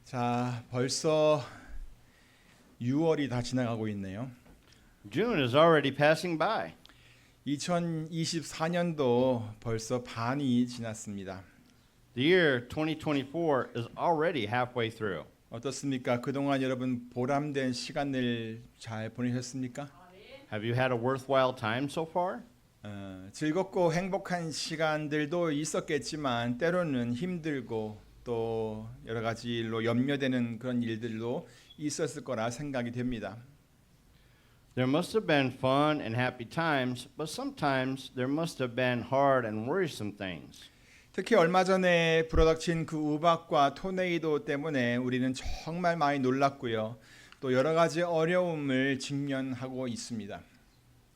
자, 벌써 6월이 다 지나가고 있네요. June is already passing by. 2024년도 벌써 반이 지났습니다. The year 2024 is already halfway through. 어떻습니까? 그동안 여러분 보람된 시간을 잘 보내셨습니까? Have you had a worthwhile time so far? 즐겁고 행복한 시간들도 있었겠지만 때로는 힘들고 또 여러 가지 일로 염려되는 그런 일들도 있었을 거라 생각이 됩니다. There must have been fun and happy times, but sometimes there must have been hard and worrisome things. 특히 얼마 전에 불어닥친 그 우박과 토네이도 때문에 우리는 정말 많이 놀랐고요. 또 여러 가지 어려움을 직면하고 있습니다.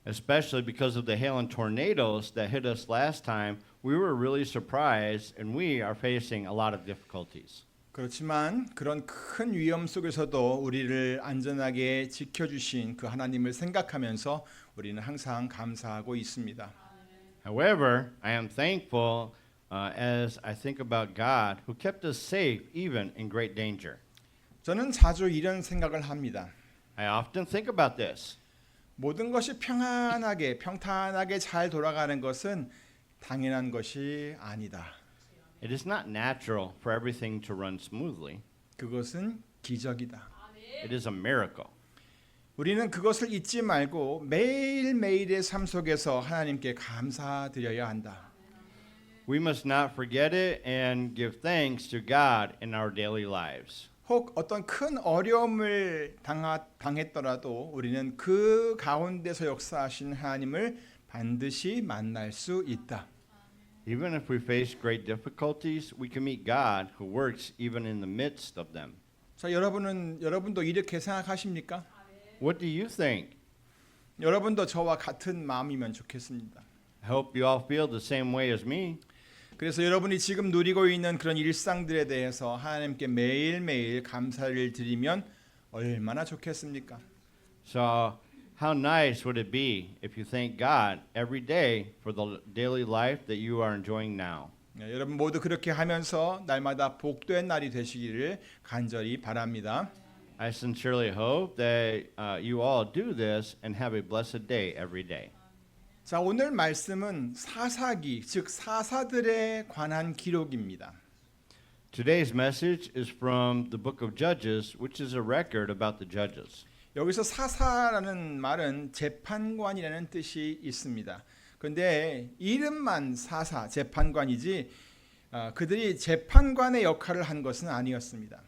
Especially because of the hail and tornadoes that hit us last time, we were really surprised and we are facing a lot of difficulties. 그렇지만 그런 큰 위험 속에서도 우리를 안전하게 지켜주신 그 하나님을 생각하면서 우리는 항상 감사하고 있습니다. However, I am thankful as I think about God who kept us safe even in great danger. 저는 자주 이런 생각을 합니다. I often think about this. 모든 것이 평탄하게 잘 돌아가는 것은 당연한 것이 아니다. It is not natural for everything to run smoothly. 그것은 기적이다. It is a miracle. 우리는 그것을 잊지 말고 매일매일의 삶 속에서 하나님께 감사드려야 한다. We must not forget it and give thanks to God in our daily lives. 혹 어떤 큰 어려움을 당했더라도 우리는 그 가운데서 역사하신 하나님을 반드시 만날 수 있다. Even if we face great difficulties, we can meet God who works even in the midst of them. 자, 여러분도 이렇게 생각하십니까? What do you think? 여러분도 저와 같은 마음이면 좋겠습니다. I hope you all feel the same way as me. 그래서 여러분이 지금 누리고 있는 그런 일상들에 대해서 하나님께 매일매일 감사를 드리면 얼마나 좋겠습니까? So, how nice would it be if you thank God every day for the daily life that you are enjoying now? 네, 여러분 모두 그렇게 하면서 날마다 복된 날이 되시기를 간절히 바랍니다. I sincerely hope that you all do this and have a blessed day every day. 자, 오늘 말씀은 사사기, 즉 사사들에 관한 기록입니다. Today's message is from the book of Judges, which is a record about the judges. 여기서 사사라는 말은 재판관이라는 뜻이 있습니다. 그런데 이름만 사사, 재판관이지 그들이 재판관의 역할을 한 것은 아니었습니다.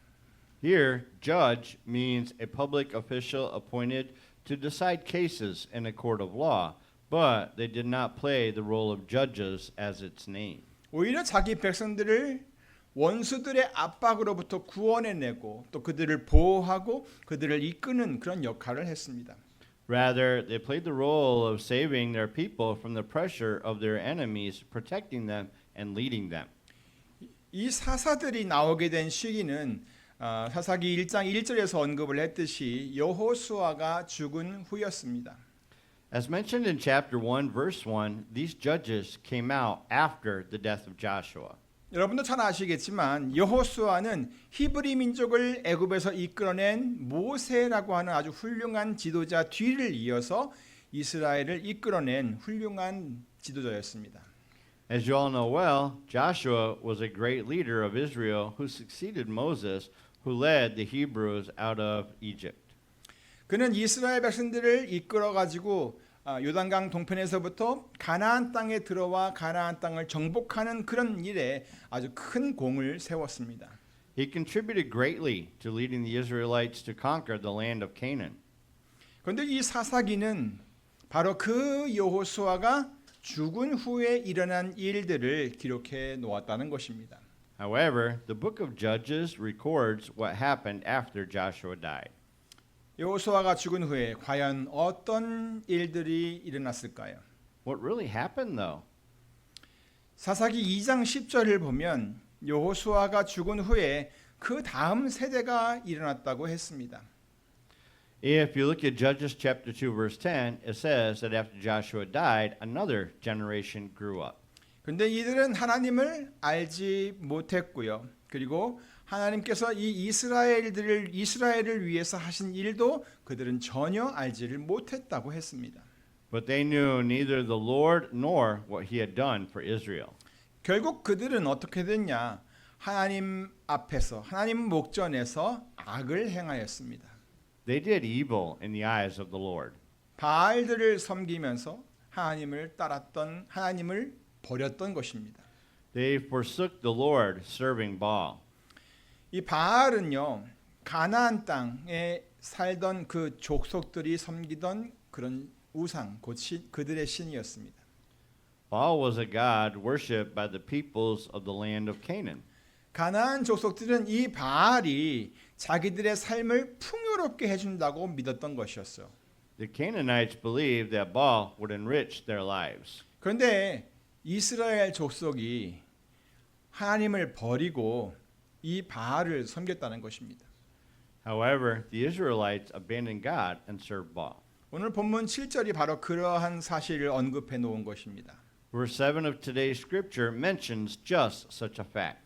Here, judge means a public official appointed to decide cases in a court of law, but they did not play the role of judges as its name. 오히려 자기 백성들을 원수들의 압박으로부터 구원해내고 또 그들을 보호하고 그들을 이끄는 그런 역할을 했습니다. Rather, they played the role of saving their people from the pressure of their enemies, protecting them and leading them. 이 사사들이 나오게 된 시기는 사사기 1장 1절에서 언급을 했듯이 여호수아가 죽은 후였습니다. As mentioned in chapter 1, verse 1, these judges came out after the death of Joshua. 여러분도 잘 아시겠지만 여호수아는 히브리 민족을 애굽에서 이끌어낸 모세라고 하는 아주 훌륭한 지도자 뒤를 이어서 이스라엘을 이끌어낸 훌륭한 지도자였습니다. As you all know well, Joshua was a great leader of Israel who succeeded Moses, who led the Hebrews out of Egypt. 그는 이스라엘 백성들을 이끌어 가지고 요단강 동편에서부터 가나안 땅에 들어와 가나안 땅을 정복하는 그런 일에 아주 큰 공을 세웠습니다. He contributed greatly to leading the Israelites to conquer the land of Canaan. 그런데 이 사사기는 바로 그 여호수아가 죽은 후에 일어난 일들을 기록해 놓았다는 것입니다. However, the book of Judges records what happened after Joshua died. 여호수아가 죽은 후에 과연 어떤 일들이 일어났을까요? What really happened though? 사사기 2장 10절을 보면 여호수아가 죽은 후에 그 다음 세대가 일어났다고 했습니다. If you look at Judges chapter 2 verse 10, it says that after Joshua died, another generation grew up. 근데 이들은 하나님을 알지 못했고요. 그리고 하나님께서 이 이스라엘을 위해서 하신 일도 그들은 전혀 알지를 못했다고 했습니다. But they knew neither the Lord nor what he had done for Israel. 결국 그들은 어떻게 됐냐? 하나님 앞에서 하나님 목전에서 악을 행하였습니다. They did evil in the eyes of the Lord. 바알들을 섬기면서 하나님을 버렸던 것입니다. They forsook the Lord, serving Baal. 이 바알은요, 가나안 땅에 살던 그 족속들이 섬기던 그런 우상, 그들의 신이었습니다. Baal was a god worshipped by the peoples of the land of Canaan. 가나안 족속들은 이 바알이 자기들의 삶을 풍요롭게 해준다고 믿었던 것이었어요. The Canaanites believed that Baal would enrich their lives. 그런데 이스라엘 족속이 하나님을 버리고 이 바알을 섬겼다는 것입니다. However, the Israelites abandoned God and served Baal. 오늘 본문 7절이 바로 그러한 사실을 언급해 놓은 것입니다. Verse 7 of today's scripture mentions just such a fact.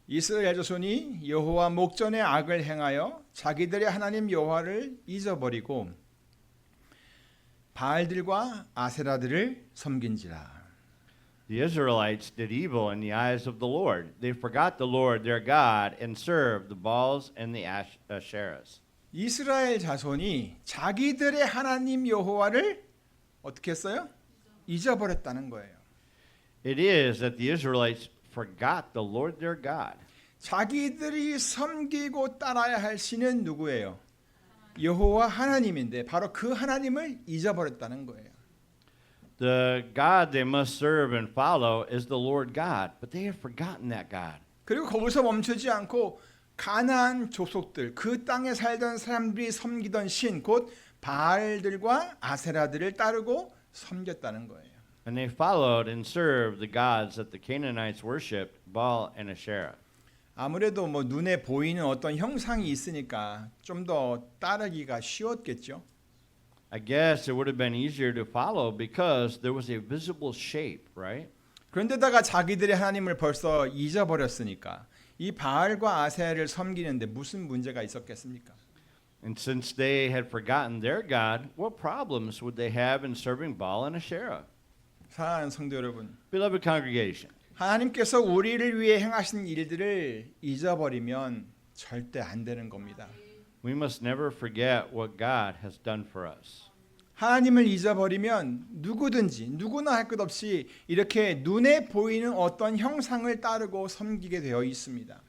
이스라엘 자손이 여호와 목전에 악을 행하여 자기들의 하나님 여호와를 잊어버리고 바알들과 아세라들을 섬긴지라. The Israelites did evil in the eyes of the Lord. They forgot the Lord their God and served the Baals and the Asherahs. 이스라엘 자손이 자기들의 하나님 여호와를 어떻게 했어요? 잊어버렸다는 거예요. It is that the Israelites forgot the Lord their God. 자기들이 섬기고 따라야 할 신은 누구예요? 여호와 하나님인데 바로 그 하나님을 잊어버렸다는 거예요. The God they must serve and follow is the Lord God, but they have forgotten that God. 그리고 거기서 멈추지 않고 가나안 족속들, 그 땅에 살던 사람들이 섬기던 신, 곧 바알들과 아세라들을 따르고 섬겼다는 거예요. And they followed and served the gods that the Canaanites worshipped, Baal and Asherah. 아무래도 뭐 눈에 보이는 어떤 형상이 있으니까 좀 더 따르기가 쉬웠겠죠. I guess it would have been easier to follow because there was a visible shape, right? 그런데다가 자기들의 하나님을 벌써 잊어버렸으니까 이 바알과 아세라를 섬기는데 무슨 문제가 있었겠습니까? And since they had forgotten their God, what problems would they have in serving Baal and Asherah? 사랑하는 성도 여러분, Beloved congregation, 하나님께서 우리를 위해 행하신 일들을 잊어버리면 절대 안 되는 겁니다. we must never forget what God has done for us. 하나님을 잊어버리면 누구나 할 것 없이 이렇게 눈에 보이는 어떤 형상을 따르고 섬기게 되어 있습니다.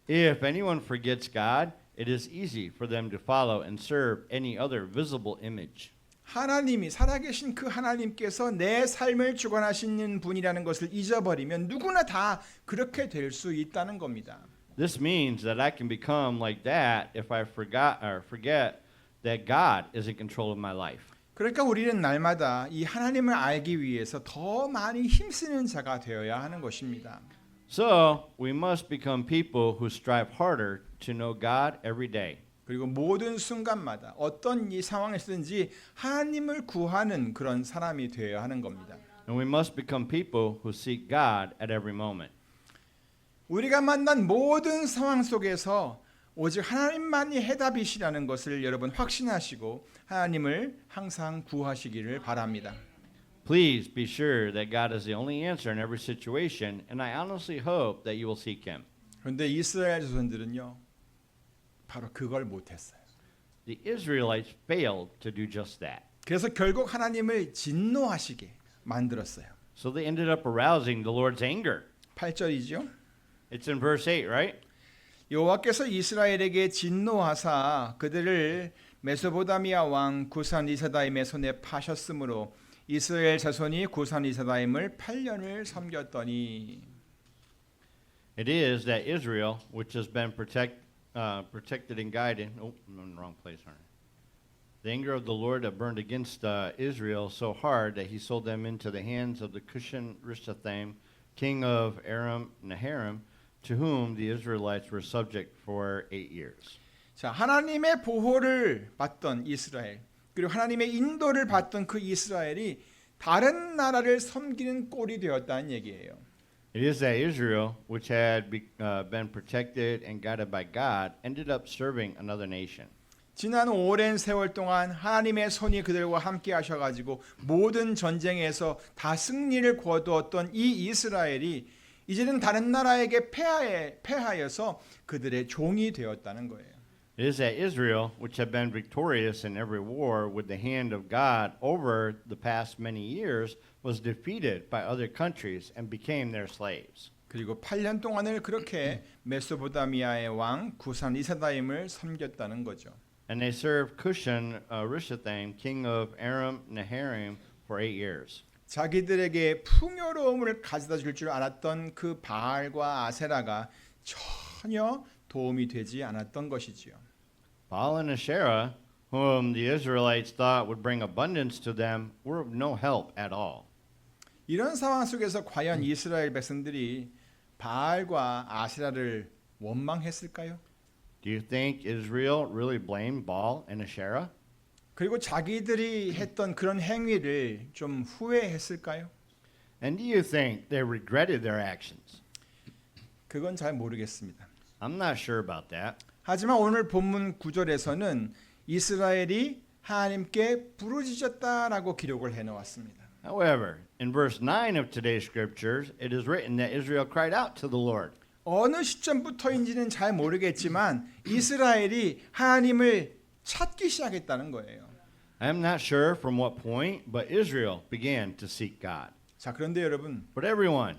If anyone forgets God, it is easy for them to follow and serve any other visible image. 하나님이 살아계신 그 하나님께서 내 삶을 주관하시는 분이라는 것을 잊어버리면 누구나 다 그렇게 될 수 있다는 겁니다. This means that I can become like that if I forget that God is in control of my life. 그러니까 우리는 날마다 이 하나님을 알기 위해서 더 많이 힘쓰는 자가 되어야 하는 것입니다. So, we must become people who strive harder to know God every day. 그리고 모든 순간마다 어떤 이 상황에서든지 하나님을 구하는 그런 사람이 되어야 하는 겁니다. And we must become people who seek God at every moment. 우리가 만난 모든 상황 속에서 오직 하나님만이 해답이시라는 것을 여러분 확신하시고 하나님을 항상 구하시기를 바랍니다. Please be sure that God is the only answer in every situation, and I honestly hope that you will seek Him. 그런데 이스라엘 자손들은요, 바로 그걸 못했어요. The Israelites failed to do just that. 그래서 결국 하나님을 진노하시게 만들었어요. So they ended up arousing the Lord's anger. 8절이죠. It's in verse 8, right? 여호와께서 이스라엘에게 진노하사 그들을 메소보다미아 왕 구산 리사다임의 손에 파셨으므로 이스라엘 자손이 구산 리사다임을 8년을 섬겼더니. It is that Israel, which has been protected and guided. Oh, I'm in the wrong place, aren't I? The anger of the Lord that burned against Israel so hard that he sold them into the hands of the Cushan Rishathaim, king of Aram Naharaim, to whom the Israelites were subject for 8 years. 자, 하나님의 보호를 받던 이스라엘, 그리고 하나님의 인도를 받던 그 이스라엘이 다른 나라를 섬기는 꼴이 되었다는 얘기예요. It is that Israel, which had been protected and guided by God, ended up serving another nation. 지난 오랜 세월 동안 하나님의 손이 그들과 함께 하셔가지고 모든 전쟁에서 다 승리를 거두었던 이 이스라엘이 이제는 다른 나라에게 패하여서 그들의 종이 되었다는 거예요. It is that Israel, which had been victorious in every war with the hand of God over the past many years, was defeated by other countries and became their slaves. 그리고 8년 동안을 그렇게 메소포타미아의 왕 구산 리사다임을 섬겼다는 거죠. And they served Cushan Rishathaim, king of Aram Naharaim, for 8 years. 자기들에게 풍요로움을 가져다 줄 줄 알았던 그 바알과 아세라가 전혀 도움이 되지 않았던 것이지요. Baal and Asherah, whom the Israelites thought would bring abundance to them, were of no help at all. 이런 상황 속에서 과연 이스라엘 백성들이 바알과 아세라를 원망했을까요? Do you think Israel really blamed Baal and Asherah? 그리고 자기들이 했던 그런 행위를 좀 후회했을까요? And do you think they regretted their actions? 그건 잘 모르겠습니다. I'm not sure about that. 하지만 오늘 본문 9절에서는 이스라엘이 하나님께 부르짖었다라고 기록을 해놓았습니다. However, in verse 9 of today's scriptures, it is written that Israel cried out to the Lord. 어느 시점부터인지는 잘 모르겠지만 이스라엘이 하나님을 찾기 시작했다는 거예요. I am not sure from what point, but Israel began to seek God. 자, 그런데 여러분, But everyone,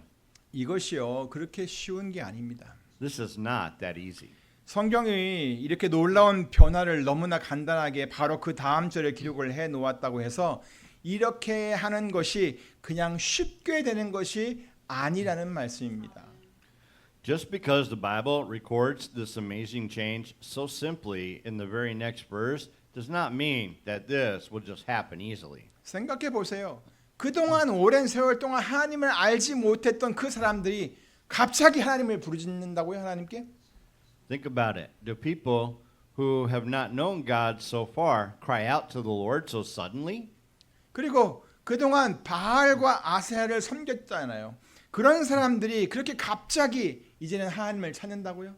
이것이요 그렇게 쉬운 게 아닙니다. this is not that easy. 성경이 이렇게 놀라운 변화를 너무나 간단하게 바로 그 다음 절에 기록을 해 놓았다고 해서 이렇게 하는 것이 그냥 쉽게 되는 것이 아니라는 말씀입니다. Just because the Bible records this amazing change so simply in the very next verse does not mean that this will just happen easily. 생각해 보세요. 그동안 오랜 세월 동안 하나님을 알지 못했던 그 사람들이 갑자기 하나님을 부르짖는다고요, 하나님께? Think about it. Do people who have not known God so far cry out to the Lord so suddenly? 그리고 그동안 바알과 아세라를 섬겼잖아요. 그런 사람들이 그렇게 갑자기 이제는 하나님을 찾는다고요?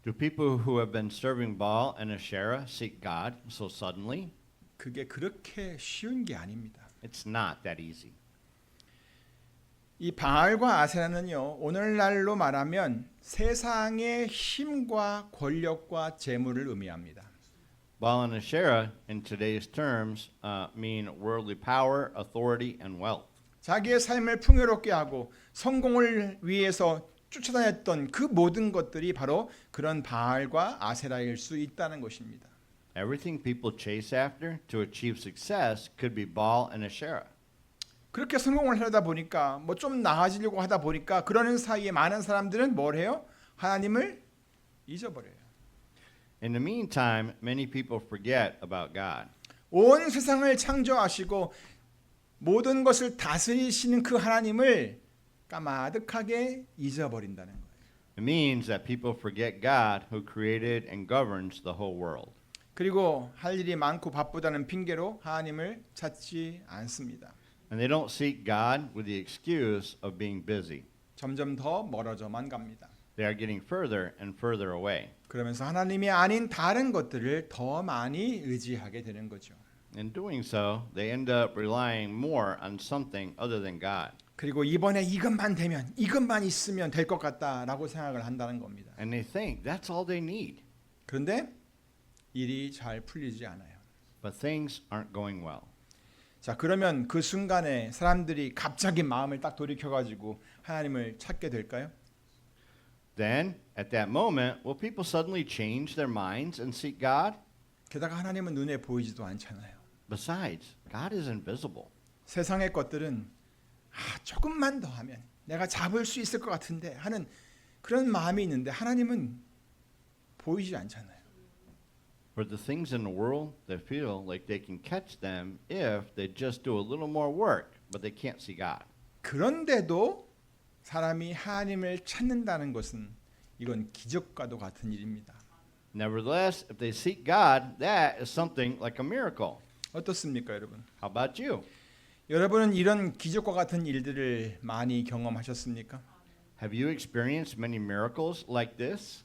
Do people who have been serving Baal and Asherah seek God so suddenly? 그게 그렇게 쉬운 게 아닙니다. It's not that easy. 이 바알과 아세라는요, 오늘날로 말하면 세상의 힘과 권력과 재물을 의미합니다. Baal and Asherah, in today's terms, mean worldly power, authority, and wealth. 자기의 삶을 풍요롭게 하고 성공을 위해서 쫓아다녔던 그 모든 것들이 바로 그런 바알과 아세라일 수 있다는 것입니다. Everything people chase after to achieve success could be Baal and Asherah. 그렇게 성공을 하다 보니까 뭐 좀 나아지려고 하다 보니까 그러는 사이에 많은 사람들은 뭘 해요? 하나님을 잊어버려요. In the meantime, many people forget about God. 온 세상을 창조하시고 모든 것을 다스리시는 그 하나님을 까마득하게 잊어버린다는 거예요. It means that people forget God who created and governs the whole world. 그리고 할 일이 많고 바쁘다는 핑계로 하나님을 찾지 않습니다. And they don't seek God with the excuse of being busy. 점점 더 멀어져만 갑니다. They are getting further and further away. 그러면서 하나님이 아닌 다른 것들을 더 많이 의지하게 되는 거죠. In doing so, they end up relying more on something other than God. 그리고 이번에 이것만 되면 이것만 있으면 될 것 같다라고 생각을 한다는 겁니다. And they think that's all they need. 그런데 일이 잘 풀리지 않아요. But things aren't going well. 자, 그러면 그 순간에 사람들이 갑자기 마음을 딱 돌이켜가지고 하나님을 찾게 될까요? Then, at that moment, will people suddenly change their minds and seek God? 게다가 하나님은 눈에 보이지도 않잖아요. Besides, God is invisible. 세상의 것들은 조금만 더 하면 내가 잡을 수 있을 것 같은데 하는 그런 마음이 있는데 하나님은 보이지 않잖아요. For the things in the world, they feel like they can catch them if they just do a little more work, but they can't see God. 그런데도 사람이 하나님을 찾는다는 것은 이건 기적과도 같은 일입니다. Nevertheless, if they seek God, that is something like a miracle. 어떻습니까, 여러분? How about you? 여러분은 이런 기적과 같은 일들을 많이 경험하셨습니까? Have you experienced many miracles like this?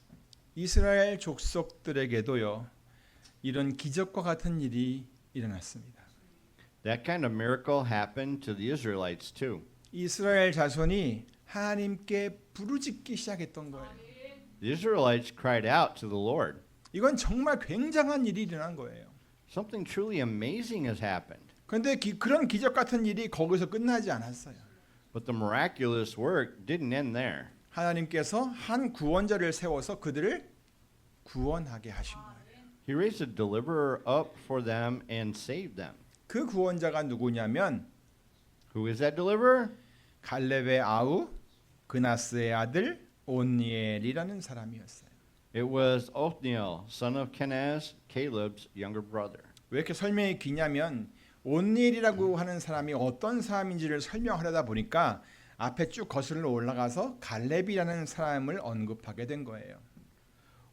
이스라엘 족속들에게도요. 이런 기적과 같은 일이 일어났습니다. That kind of miracle happened to the Israelites too. 이스라엘 자손이 하나님께 부르짖기 시작했던 거예요. The Israelites cried out to the Lord. 이건 정말 굉장한 일이 일어난 거예요. Something truly amazing has happened. 그런데 그런 기적 같은 일이 거기서 끝나지 않았어요. But the miraculous work didn't end there. 하나님께서 한 구원자를 세워서 그들을 구원하게 하신 거예요. He raised a deliverer up for them and saved them. 그 구원자가 누구냐면 Who is that deliverer? 갈렙의 아우 그나스의 아들 온니엘이라는 사람이었어요. It was Othniel, son of Kenaz, Caleb's younger brother. 왜 이렇게 설명이 기냐면 온니엘이라고 하는 사람이 어떤 사람인지를 설명하려다 보니까 앞에 쭉 거슬러 올라가서 갈렙이라는 사람을 언급하게 된 거예요.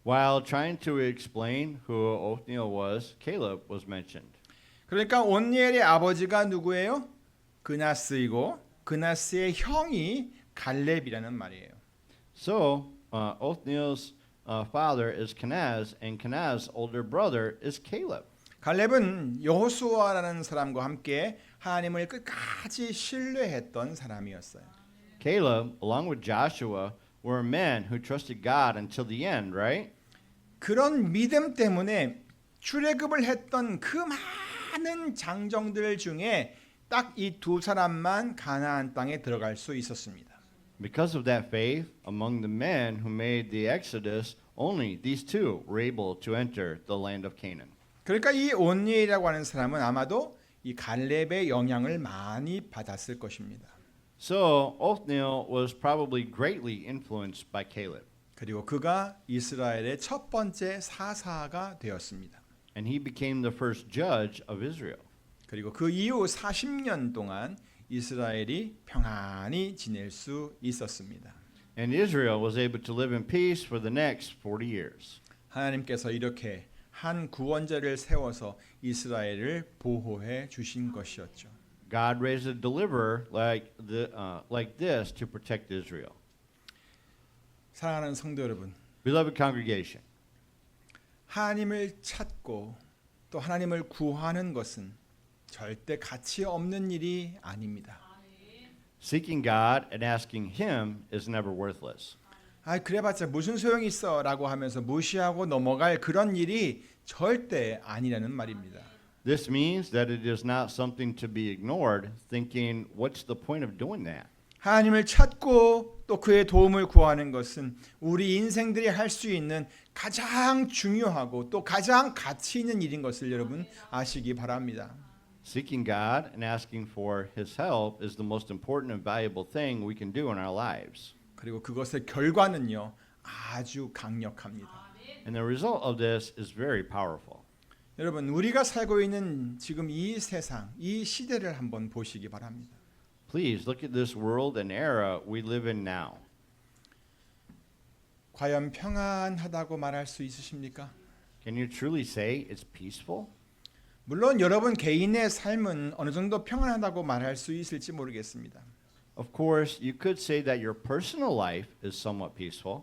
While trying to explain who Othniel was, Caleb was mentioned. 그러니까 온니엘의 아버지가 누구예요? 그나스이고 그나스의 형이 갈렙이라는 말이에요. So Othniel's father is Kenaz, and Kenaz's older brother is Caleb. 갈렙은 여호수아라는 사람과 함께 하나님을 끝까지 신뢰했던 사람이었어요. Caleb, along with Joshua, were men who trusted God until the end, right? 그런 믿음 때문에 출애굽을 했던 그 많은 장정들 중에 딱 이 두 사람만 가나안 땅에 들어갈 수 있었습니다. Because of that faith, among the men who made the Exodus, only these two were able to enter the land of Canaan. 그러니까 이 온니엘이라고 하는 사람은 아마도 이 갈렙의 영향을 많이 받았을 것입니다. So Othniel was probably greatly influenced by Caleb, 그리고 그가 이스라엘의 첫 번째 사사가 되었습니다. and he became the first judge of Israel. 그리고 그 이후 40년 동안 이스라엘이 평안히 지낼 수 있었습니다. And Israel was able to live in peace for the next 40 years. 하나님께서 이렇게 한 구원자를 세워서 이스라엘을 보호해 주신 것이었죠. God raised a deliverer like this to protect Israel. 사랑하는 성도 여러분, Beloved congregation, 하나님을 찾고 또 하나님을 구하는 것은 절대 가치 없는 일이 아닙니다. seeking God and asking Him is never worthless. 아, 그래봤자 무슨 소용이 있어라고 하면서 무시하고 넘어갈 그런 일이 절대 아니라는 말입니다. This means that it is not something to be ignored, thinking, what's the point of doing that? 하나님을 찾고 또 그의 도움을 구하는 것은 우리 인생들이 할 수 있는 가장 중요하고 또 가장 가치 있는 일인 것을 여러분 아시기 바랍니다. Seeking God and asking for His help is the most important and valuable thing we can do in our lives. 그리고 그것의 결과는요 아주 강력합니다. And the result of this is very powerful. 여러분 우리가 살고 있는 지금 이 세상, 이 시대를 한번 보시기 바랍니다. Please look at this world and era we live in now. 과연 평안하다고 말할 수 있으십니까? Can you truly say it's peaceful? 물론 여러분 개인의 삶은 어느 정도 평안하다고 말할 수 있을지 모르겠습니다. Of course, you could say that your personal life is somewhat peaceful.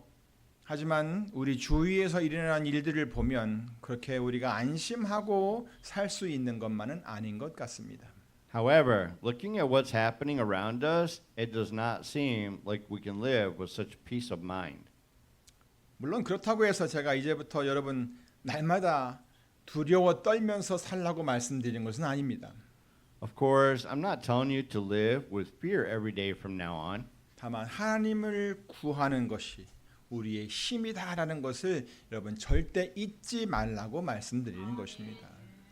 하지만 우리 주위에서 일어나는 일들을 보면 그렇게 우리가 안심하고 살 수 있는 것만은 아닌 것 같습니다. However, looking at what's happening around us, it does not seem like we can live with such peace of mind. 물론 그렇다고 해서 제가 이제부터 여러분 날마다 두려워 떨면서 살라고 말씀드린 것은 아닙니다. Of course, I'm not telling you to live with fear every day from now on. 다만 하나님을 구하는 것이 우리의 힘이다라는 것을 여러분 절대 잊지 말라고 말씀드리는 것입니다.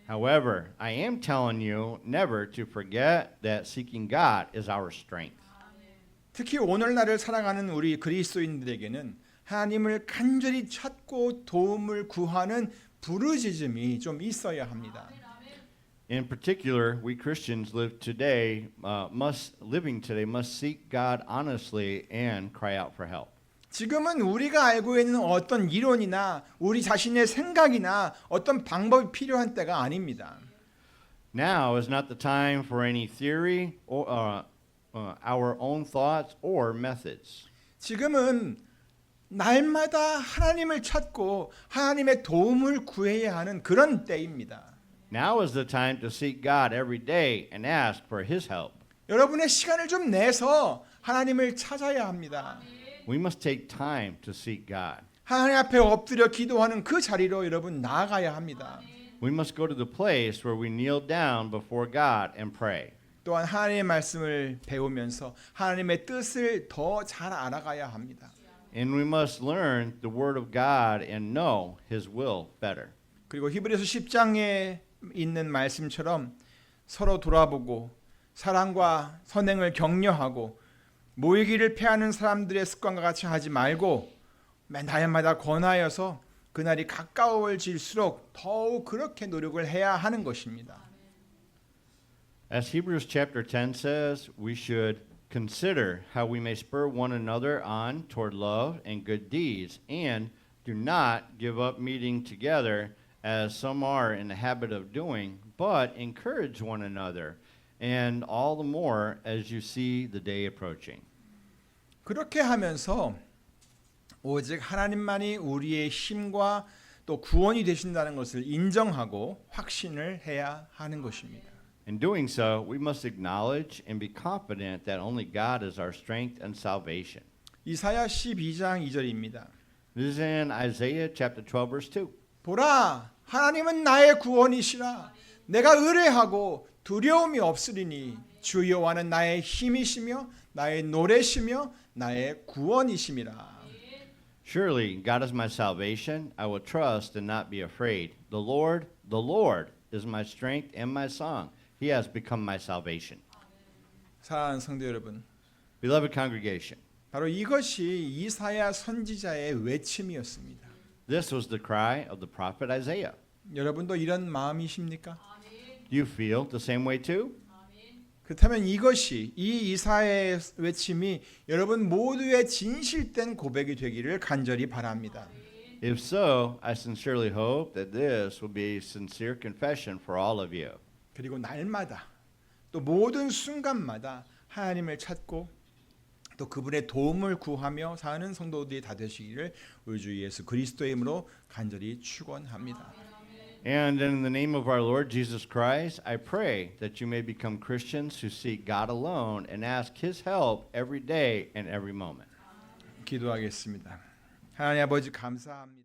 However, I am telling you never to forget that seeking God is our strength. 특히 오늘날을 살아가는 우리 그리스도인들에게는 하나님을 간절히 찾고 도움을 구하는 부르짖음이 좀 있어야 합니다. In particular, we Christians living today must seek God honestly and cry out for help. 지금은 우리가 알고 있는 어떤 이론이나 우리 자신의 생각이나 어떤 방법이 필요한 때가 아닙니다. Now is not the time for any theory or our own thoughts or methods. 지금은 날마다 하나님을 찾고 하나님의 도움을 구해야 하는 그런 때입니다. Now is the time to seek God every day and ask for His help. 여러분의 시간을 좀 내서 하나님을 찾아야 합니다. We must take time to seek God. 하나님 앞에 엎드려 기도하는 그 자리로 여러분 나아가야 합니다. We must go to the place where we kneel down before God and pray. 또한 하나님의 말씀을 배우면서 하나님의 뜻을 더 잘 알아가야 합니다. And we must learn the Word of God and know His will better. 그리고 히브리서 10장에 있는 말씀처럼 서로 돌아보고 사랑과 선행을 격려하고 모이기를 패하는 사람들의 습관과 같이 하지 말고 날마다 권하여서 그날이 가까워질수록 더욱 그렇게 노력을 해야 하는 것입니다. As Hebrews chapter 10 says, we should consider how we may spur one another on toward love and good deeds, and do not give up meeting together as some are in the habit of doing, but encourage one another, and all the more as you see the day approaching. 그렇게 하면서 오직 하나님만이 우리의 힘과 또 구원이 되신다는 것을 인정하고 확신을 해야 하는 것입니다. In doing so, we must acknowledge and be confident that only God is our strength and salvation. 이사야 12장 2절입니다. This is in Isaiah chapter 12 verse 2. 보라, 하나님은 나의 구원이시라. 내가 의뢰하고 두려움이 없으리니 주 여호와는 나의 힘이시며 나의 노래시며 나의 구원이심이라. Surely God is my salvation. I will trust and not be afraid. The Lord is my strength and my song. He has become my salvation. 사랑하는 성도 여러분, Beloved congregation, 바로 이것이 이사야 선지자의 외침이었습니다. this was the cry of the prophet Isaiah. 여러분도 이런 마음이십니까? Do you feel the same way too? 그렇다면 이것이 이 이사야의 외침이 여러분 모두의 진실된 고백이 되기를 간절히 바랍니다. If so, I sincerely hope that this will be a sincere confession for all of you. 그리고 날마다 또 모든 순간마다 하나님을 찾고 또 그분의 도움을 구하며 사는 성도들이 다 되시기를 우리 주 예수 그리스도의 이름으로 간절히 축원합니다. And in the name of our Lord Jesus Christ, I pray that you may become Christians who seek God alone and ask His help every day and every moment. 기도하겠습니다. 하나님 아버지 감사합니다.